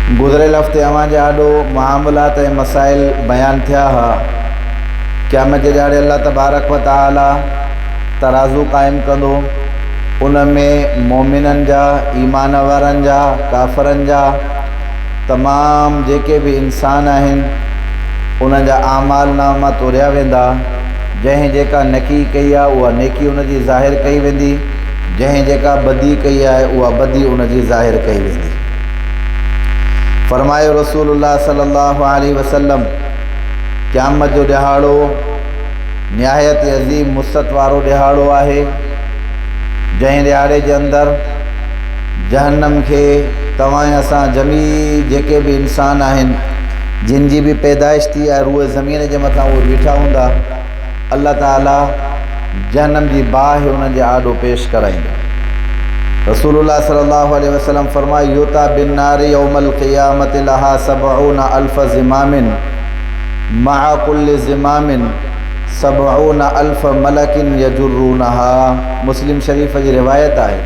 गुज़िरियल हफ़्ते अवां जा ॾाढो मामलात ऐं मसाइल बयान थिया हुआ। क़यामत जे ॾियारे अल्लाह तबारक व तआला तराज़ू क़ाइमु कंदो। उन में मोमिननि जा, ईमान वारनि जा, काफ़रनि जा तमामु जेके बि इंसान आहिनि उन जा आमाल नामा तोरिया वेंदा। जंहिं जेका नेकी कई आहे उहा नेकी उन जी ज़ाहिर कई वेंदी, जंहिं जेका बदी कई आहे उहा बदी उन जी ज़ाहिर कई वेंदी। फरमायो रसूलुल्लाह सल्लल्लाहु अलैहि वसल्लम, क़यामत जो ॾिहाड़ो निहायत अज़ीम मुसत वारो ॾिहाड़ो आहे, जंहिं ॾिहाड़े जे अंदरि जहन्नम खे तव्हां असां जमी जेके बि इंसान आहिनि जिन जी बि पैदाइश थी आहे रूए ज़मीन जे मथां उहे बीठा हूंदा, अल्लाह ताला जहन्नम जी बाहि उन्हनि जे आॾो पेश कराईंदा। रसूलुल्लाह सल्लल्लाहु अलैहि वसल्लम फरमायो, युता बिन नारी यौमल क़ियामति लहा सबऊन अल्फ ज़िमामिन मअ कुल्लि ज़िमामिन सबऊन अल्फ मलकिन यजुर्रूनहा। मुस्लिम शरीफ जी रिवायत आहे।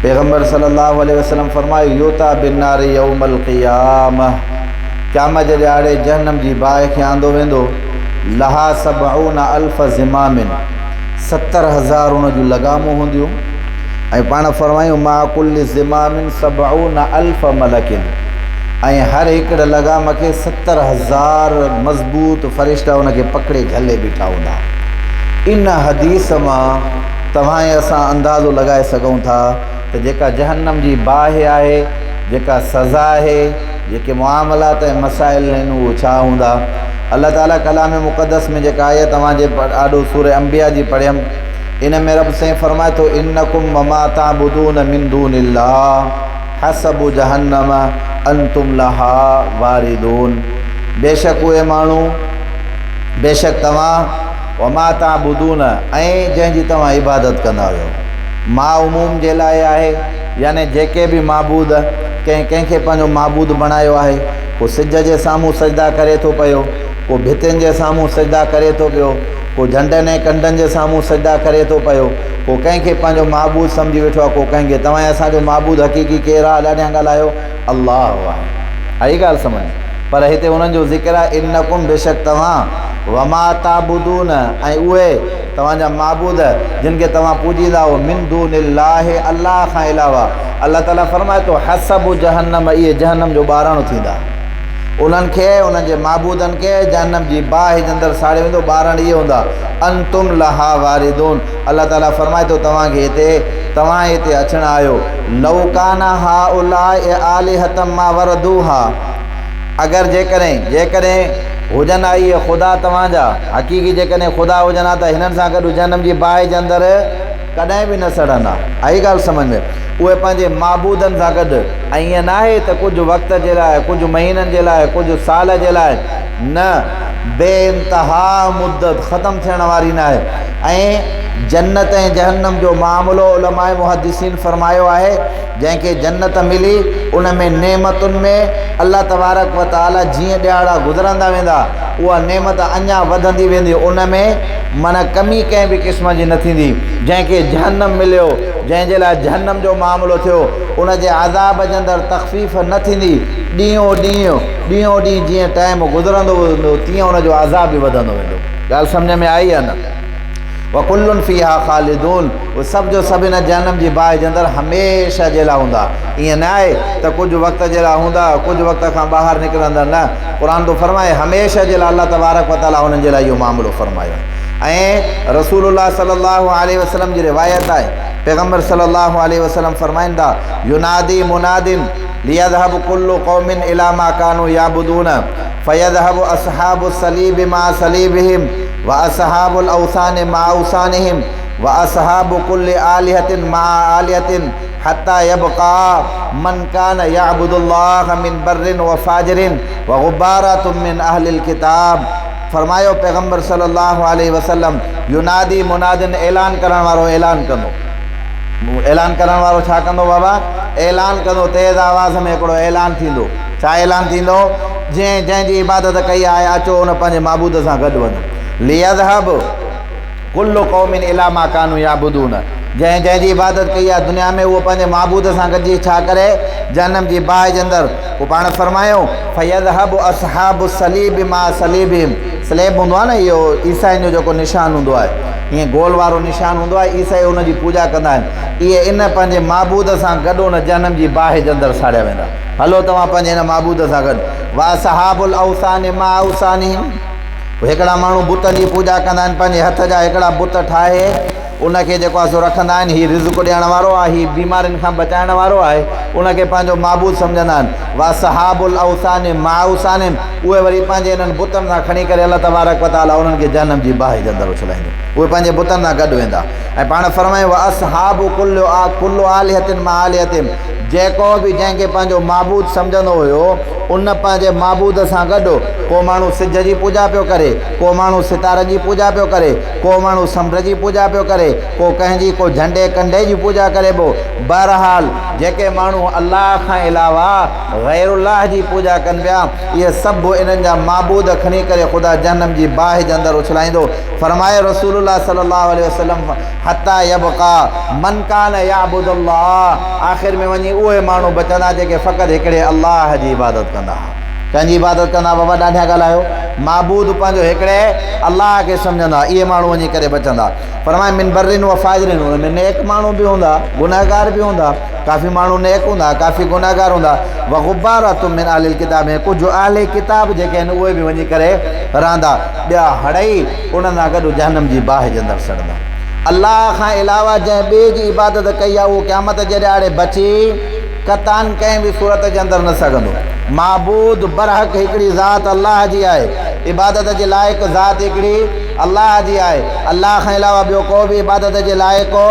पैगम्बर सल्लल्लाहु अलैहि वसल्लम फरमायो, युता बिन नारी यौमल क़ियामह, क़यामत जे ॾियारे जहन्नम जी बाहि खे आंदो वेंदो। लहा सबऊन अल्फ ज़िमामिन, 70,000 उन जूं लगामूं हूंदियूं। ऐं पाण फरमायूं मा कुल्लि ज़िमामिन सबऊन अल्फ मलकिन, ऐं हर हिकिड़े लगाम खे 70,000 मज़बूत फ़रिश्ता उनखे पकड़े झले बीठा हूंदा। इन हदीस मां तव्हां असां अंदाज़ो लॻाए सघूं था त जेका जहन्नम जी बाहि आहे, जेका सज़ा आहे, जेके मुआमलात ऐं मसाइल आहिनि उहे छा हूंदा। अल्लाह ताला कलाम मुक़दस में जेका आहे तव्हांजे ॾाढो सूरह अंबिया जी पढ़ियमि, इन में रब साईं फरमाए थो, इन्नकुम वमा ताबुदून मिन दूनिल्लाह हसबु जहन्नम अंतुम लहा वारिदून। बेशक उहे माण्हू, बेशक तव्हां वमा ताबुदून ऐं जंहिंजी तव्हां इबादत कंदा आहियो, मा उमूम जे लाइ आहे, यानी जेके बि माबूद कंहिंखे पंहिंजो माबूद बणायो आहे। को सिज जे साम्हूं सजदा करे थो पियो, को भितियुनि जे साम्हूं सजदा करे थो पियो, को झंडनि ऐं कंडनि जे साम्हूं सजदा करे थो पियो, को कंहिंखे पंहिंजो माबूद सम्झी वेठो आहे, को कंहिंखे। तव्हां असांजो माबूद हक़ीक़ी केरु आहे? ॾाढियां ॻाल्हायो, अल्लाह आहे। आई ॻाल्हि सम्झ, पर हिते उन्हनि जो ज़िक्र आहे, इन्नकुम, बेशक तव्हां, वमा ताबुदून, ऐं उहे तव्हांजा माबूद जिन खे तव्हां पूजींदा हो, मिन दूनिल्लाह, अल्लाह खां अलावा। अल्लाह ताला फरमाए थो, हसबु जहन्नम, इहे जहन्नम जो ॿाराणो थींदा। उन्हनि खे, उन्हनि जे माबूदनि खे जहन्नम जी बाहि जे अंदरि साड़े वेंदो। ॿारण इहे हूंदा, अंतुम लहा वारिदून। अल्लाह ताला फरमाए थो, तव्हां हिते अचणा आहियो। लौकाना हाउलाए आलिहतम मा वरदूहा, अगरि जेकॾहिं हुजनि आहे इहे ख़ुदा तव्हांजा हक़ीक़ी, जेकॾहिं ख़ुदा हुजनि हा त हिननि सां गॾु जहन्नम जी बाहि जे अंदरि कॾहिं बि न सड़ंदा। आई ॻाल्हि सम्झ में? उहे पंहिंजे माबूदनि सां गॾु। ऐं ईअं न आहे त कुझु वक़्त जे लाइ, कुझु महीननि जे लाइ, कुझु साल जे लाइ, न, बेइंतहा मुद्दत, ख़तमु थियण वारी न आहे। ऐं जन्नत ऐं जहन्नम जो मामिलो उलमाए मुहद्दिसीन फरमायो आहे, जंहिंखे जन्नत मिली उन में नेमतुनि में अल्लाह तबारक व तआला जीअं ॾियारा गुज़रंदा वेंदा, उहा नेमत अञा वधंदी वेंदी। उन में माना कमी कंहिं बि क़िस्म जी न थींदी। जंहिंखे जहन्नम मिलियो, जंहिंजे लाइ जहन्नम जो मामिलो थियो, उन जे अज़ाब जे अंदरि तख़फ़ीफ़ न थींदी। ॾींहों ॾींहुं जीअं टाइम गुज़रंदो वेंदो तीअं उन जो अज़ाब बि वधंदो वेंदो। ॻाल्हि सम्झ में आई आहे न? वकुल्लुन फ़ीहा ख़ालिदून, उहे सभु जो सभु इन जहन्नम जी बाहि जे अंदरि हमेशह जे लाइ हूंदा। ईअं न आहे त कुझु वक़्त जे लाइ हूंदा, कुझु वक़्त खां ॿाहिरि निकिरंदा, न। क़ुर थो फरमाए हमेशह जे लाइ अल्लाह तबारक व तआला हुननि जे लाइ इहो मामिलो फरमायो। ऐं रसूलुल्लाह सल्लल्लाहु अलैहि वसल्लम जी रिवायत आहे, पैगम्बर सल्लल्लाहु अलैहि वसल्लम फरमाईंदा, युनादी मुनादिन लियज़हब कुल्लु क़ौमिन इला मा कानू याबुदून फयज़हब असहाबु सलीब मा सलीबिहिम व असहाबुल औसान मा औसानिहिम व असहाबु कुल्लि आलिहतिन मा आलिहतिन हत्ता यबका मन कान याबुदुल्लाह मिन बर्रिन व फाजिरिन व गुब्बारातुम मिन अहलिल किताब। फरमायो पैगम्बर सल्लल्लाहु अलैहि वसल्लम, युनादी मुनादिन, ऐलान करण वारो ऐलान कंदो। ऐलान करण वारो छा कंदो बाबा? ऐलान कंदो, तेज़ आवाज़ में हिकिड़ो ऐलान थींदो। छा ऐलान थींदो? जंहिंजी इबादत कई आहे, अचो उन पंहिंजे माबूद सां गॾु वञो। लियज़हब कुल्लु क़ौमिन इला मा कानू याबुदून, जंहिंजी इबादत कई आहे दुनिया में उहो पंहिंजे महबूद सां गॾिजी छा करे जहन्नम जी बाहि जे अंदरि पोइ पाण फरमायो फयज़हबु असहाबु सलीब मां सलीबिहिम स्लेब हूंदो आहे न इहो ईसाइनि जो जेको निशान हूंदो आहे ईअं गोल वारो निशान हूंदो आहे ईसाई हुनजी पूॼा कंदा आहिनि इहे इन पंहिंजे महबूद सां गॾु हुन जहन्नम जी बाहि जे अंदरि साड़िया वेंदा हलो तव्हां पंहिंजे हिन महबूद सां गॾु वा सहाबुल अवसानी मां अवसानी हिकिड़ा माण्हू बुतनि जी पूॼा कंदा आहिनि पंहिंजे हथ जा हिकिड़ा बुत ठाहे उनखे जेको आहे सो रखंदा आहिनि हीउ रिज़्क़ ॾियण वारो आहे हीउ बीमारियुनि खां बचाइण वारो आहे उनखे पंहिंजो महबूद सम्झंदा आहिनि वा सहाबुल अवसानी मां अवसानी उहे वरी पंहिंजे हिननि बुतनि सां खणी करे अलाह तबारक व तआला उन्हनि खे जहन्नम जी बाहि जे अंदरि उछलाईंदो उहे पंहिंजे बुतनि सां गॾु वेंदा ऐं पाण फरमायूं असहाबु कुल्लु आलिहतिन मां आलिहतिन जेको बि जंहिंखे पंहिंजो महबूद सम्झंदो हुयो उन पंहिंजे महबूद सां गॾु को माण्हू सिज जी पूॼा पियो करे को माण्हू सितारनि जी पूॼा पियो करे को माण्हू समुंड जी पूॼा पियो करे को कंहिंजी को झंडे कंडे जी पूॼा करे पियो बहरहाल जेके माण्हू अलाह खां अलावा गैरुल्लाह जी पूॼा कनि पिया इहे सभु इन्हनि जा महबूद खणी करे ख़ुदा जहन्नम जी बाहि जे अंदरि उछलाईंदो फरमाए रसूलुल्लाह सल्लल्लाहु अलैहि वसल्लम हता यबका मन कान याबुदुल्लाह आख़िर में वञी उहे माण्हू बचंदा जेके फ़क़ति हिकिड़े अलाह जी इबादत कंदा कंहिंजी इबादत कंदा बाबा ॾाढा ॻाल्हायो महबूद पंहिंजो हिकिड़े अलाह खे सम्झंदा इहे माण्हू वञी करे बचंदा फरमाए मिन बर्रिन व फाजिरिन हुन में नेक माण्हू बि हूंदा गुनाहगार बि हूंदा काफ़ी माण्हू नेक हूंदा काफ़ी गुनाहगार हूंदा व गुब्बारातुम मिन अहलिल किताब में कुझु आले किताब जेके आहिनि उहे बि वञी करे रहंदा ॿिया हड़ई उन्हनि सां गॾु जहन्नम जी बाहि जे अंदरि सड़ंदा अलाह खां अलावा जंहिं ॿिए जी इबादत कई आहे उहो क़यामत जे ॾियारे बची कतान कंहिं बि सूरत जे अंदरि न सघंदो महबूद बरहक हिकिड़ी ज़ात अलाह जी आहे इबादत जे लाइक़ु ज़ात हिकिड़ी अलाह जी आहे अलाह खां अलावा ॿियो को बि इबादत जे लाइक़ु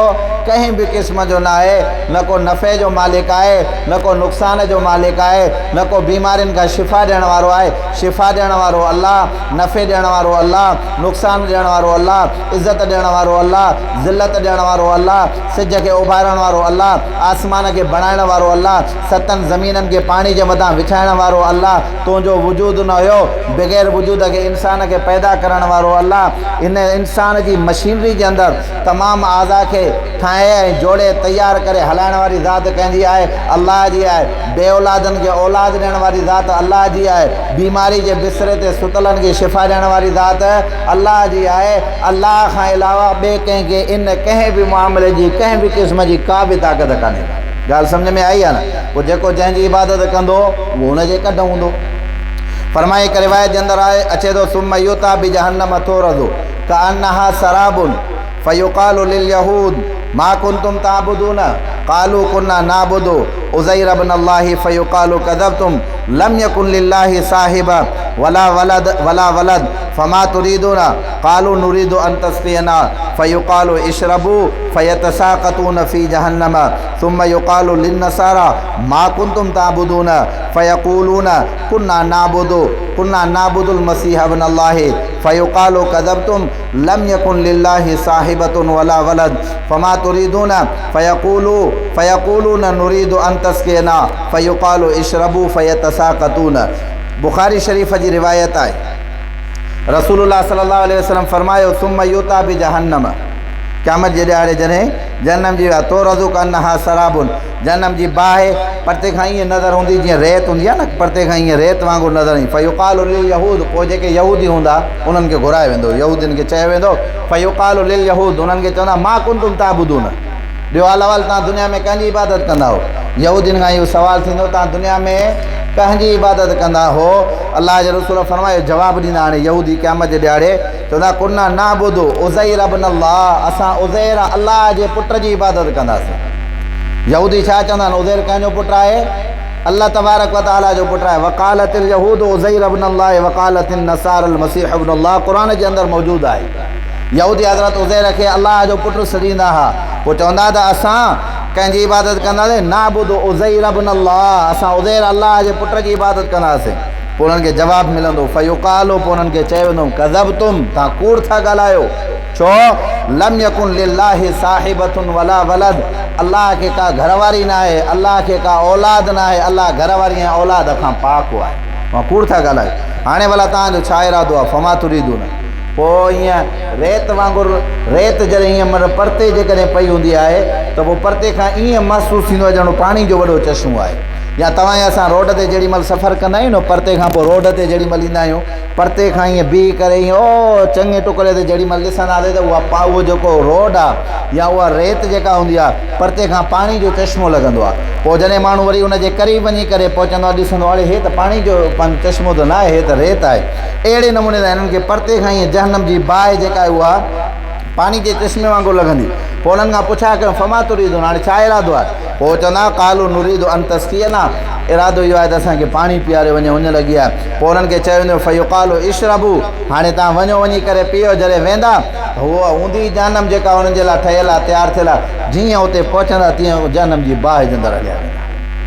कंहिं बि क़िस्म जो न आहे न को नफ़े जो मालिक आहे न को नुक़सान जो मालिक आहे न को बीमारियुनि खां शिफ़ा ॾियण वारो आहे शिफ़ा ॾियण वारो अलाह नफ़े ॾियण वारो अलाह नुक़सान ॾियण वारो अलाह इज़त ॾियण वारो अलाह ज़िलत ॾियण वारो अलाह सिज खे उभारण वारो अलाह आसमान खे बणाइण वारो अलाह सतनि ज़मीननि खे पाणी जे मथां विछाइण वारो अलाह तुंहिंजो वजूदु न हुयो बग़ैर वजूद खे इंसान खे पैदा करण वारो अलाह इन इंसान जी मशीनरी जे अंदरि तमामु आज़ा खे ठाहे ऐं जोड़े तयारु करे हलाइण वारी ज़ात कंहिंजी आहे अलाह जी आहे बे औलादनि खे औलाद ॾियण वारी ज़ात अलाह जी आहे बीमारी जे बिस्तरे ते सुतलनि खे शिफ़ा ॾियण वारी ज़ात अलाह जी आहे अलाह खां अलावा ॿिए कंहिंखे इन कंहिं बि मामले जी कंहिं बि क़िस्म जी का बि ताक़त कान्हे ॻाल्हि सम्झ में आई आहे न पोइ जेको जंहिंजी इबादत कंदो उहो हुनजे कढ हूंदो फरमाए हिकु रिवायत जे अंदरि आहे अचे थो सुम्मा युता बि जहन्नम थोरदो कअन्नहा सराबुन फयुक़ालु लिल यहूद मा कुंतुम ताबुदून क़ालू कुन्ना नाबुदु उज़ैर इब्न अल्लाह फयुक़ालु कज़बतुम लम यकुन लिल्लाहि साहिबा वला वलद फमा तुरीदून क़ालू नुरीदु अन तस्क़ियना फयुक़ालु इशरबू फयतसाक़तून फ़ी जहन्नम सुम्मा युक़ालु लिन्नसारा मा कुंतुम ताबुदून फयक़ूलून कुन्ना नाबुदुल मसीह इब्न अल्लाह फयुक़ालु कज़बतुम लम यकुन लिल्लाहि साहिबतुन वला वलद फमा तुरीदून फयक़ूलून नुरीदु अन तस्क़ियना फयुक़ालु इशरबू फयतसाक़तून बुखारी शरीफ़ जी रिवायत आहे रसूलुल्लाह सल्लल्लाहु अलैहि वसल्लम फरमायो सुम्मा युता बि जहन्नम क़यामत जे ॾियारे जॾहिं जहन्नम जी तो रज़ू कन्नहा सराबुन जहन्नम जी बाहि परते खां ईअं नज़र हूंदी जीअं रेत हूंदी आहे न परते खां ईअं रेत वांगुरु नज़र ईंदी फयुक़ालु लिल यहूद पोइ जेके यहूदी हूंदा उन्हनि खे घुराए वेंदो यहूदियुनि खे चयो वेंदो फयुक़ालु लिल यहूद उन्हनि खे चवंदा मा कुंतुम ताबुदून ॿियो अलावल तव्हां दुनिया में कंहिंजी इबादत कंदा हो यहूदियुनि खां इहो सुवालु थींदो तव्हां दुनिया में कंहिंजी इबादत कंदा हो अलाह जे रसूल फरमायो जवाबु ॾींदा हाणे यहूदी क़यामत जे ॾियारे चवंदा कुन्ना नाबुदु उज़ैर इब्न अल्लाह असां उज़ैर अलाह जे पुट जी इबादत कंदासीं यहूदी छा चवंदा आहिनि उज़ैर कंहिंजो पुटु आहे अल्लाह तबारक व तआला जो पुटु आहे वक़ालतिल यहूद उज़ैर इब्न अल्लाह वक़ालतिन नसारल मसीह इब्न अल्लाह क़ुर जे अंदरि मौजूदु आहे यहूदी हज़रत उज़ैर खे अलाह जो पुटु सॾींदा हुआ पोइ चवंदा त असां कंहिंजी इबादत कंदासीं नाबुदु उज़ैर इब्न अल्लाह असां उज़ैर अल्लाह जे पुट जी इबादत कंदासीं पोइ उन्हनि खे जवाबु मिलंदो फयुक़ालु पोइ उन्हनि खे चयो वेंदो कज़बतुम तव्हां कूड़ था ॻाल्हायो छो लम यकुन लिल्लाहि साहिबतुन वला वलद अल्लाह खे का घरवारी न आहे अल्लाह खे का औलाद न आहे अल्लाह घरवारी ऐं औलाद खां पाक आहे मां कूड़ था ॻाल्हायो हाणे भला तव्हांजो छा इरादो आहे फमा तुरीदून पोइ ईअं रेत वांगुरु रेत जॾहिं ईअं मतिलबु परते जेकॾहिं पई हूंदी आहे त पोइ परते खां ईअं महसूसु थींदो आहे ॼणो पाणी जो वॾो चश्मो आहे। या तव्हां या असां रोड ते जेॾी महिल सफ़रु कंदा आहियूं न परते खां पोइ रोड ते जेॾी महिल ईंदा आहियूं परते खां ईअं बीह करे ईअं ओ चङे टुकड़े ते जेॾी महिल ॾिसंदासीं त उहो जेको रोड आहे या उहा रेत जेका हूंदी आहे परते खां पाणी जो चश्मो लॻंदो आहे। पोइ जॾहिं माण्हू वरी उनजे क़रीब वञी करे पहुचंदो आहे ॾिसंदो आहे हे त पाणी जो चश्मो त न आहे, हे त रेत आहे। अहिड़े नमूने सां हिननि खे परते खां ईअं जहन्नम जी बाहि जेका आहे उहा पाणी जे चश्मे वांगुरु लॻंदी। पोइ उन्हनि खां पुछा कयो फमा तुरीदो, हाणे छा इरादो आहे? पोइ चवंदा कालू नुरीदो अंतस्की न, इरादो इहो आहे त असांखे पाणी पीआरे वञे, उन लॻी आहे। पोइ उन्हनि खे चयो वेंदो फयुकालो इशरबू, हाणे तव्हां वञो वञी करे पीओ। जॾहिं वेंदा उहा ऊंधी जहन्नम जेका उन्हनि जे लाइ ठहियलु आहे तयारु थियलु आहे, जीअं उते पहुचंदा तीअं जहन्नम जी बाहि जे अंदरि हलिया वेंदा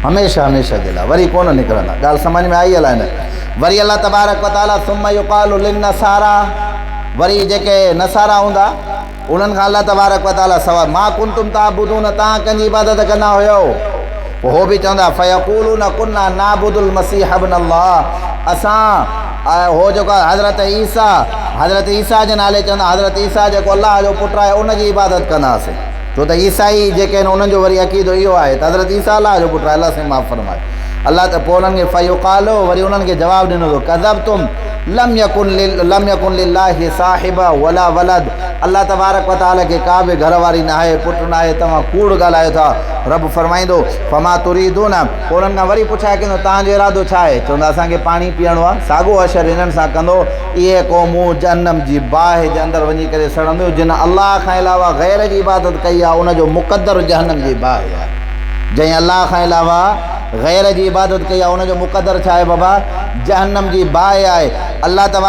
हमेशह हमेशह जे लाइ, वरी कोन निकिरंदा। ॻाल्हि सम्झ में आई अलाए न? वरी अलाह तबारक व तआला सुम्मा युकालु लिन्नसारा, वरी जेके नसारा हूंदा उन्हनि खां अलाह तबारक व तआला सवाल मा कुंतुम ताबुदून, तव्हां कंहिंजी इबादत कंदा हुयो? पोइ हो बि चवंदा फयक़ूलून कुन्ना नाबुदुल मसीह इब्न अल्लाह, असां हो जेको हज़रत ईसा जे नाले चवंदा हज़रत ईसा जेको अल्लाह जो पुटु आहे उनजी इबादत कंदासीं। छो त ईसाई जेके आहिनि उन्हनि जो वरी अक़ीदो इहो आहे त हज़रत ईसा अल्लाह जो पुटु आहे, अल्लाह से माफ़ फरमाए अल्लाह। त पोइ उन्हनि खे फयुकालो, वरी उन्हनि खे जवाबु ॾिनो तो कज़बतुम लम यकुन लिल्लाहि साहिबा वला वलद, अल्लाह तबारक व तआला खे का बि घरवारी न आहे, पुटु न आहे, तव्हां कूड़ ॻाल्हायो था। रब फरमाईंदो फमा तुरीदून, पोइ उन्हनि खां वरी पुछाए कंदो तव्हांजो इरादो छा आहे? चवंदा असांखे पाणी पीअणो आहे। साॻियो अशर हिननि सां कंदो, इहे क़ौमूं जहन्नम जी बाहि जे अंदरि वञी करे सड़ंदियूं जिन अल्लाह खां अलावा गैर जी इबादत कई आहे, उनजो मुक़दर जहन्नम जी बाहि आहे। जंहिं अल्लाह खां अलावा गैर जी इबादत कई आहे उनजो मुक़दर छा आहे बाबा? जहन्नम जी बाहि आहे। अल्लाह तबारक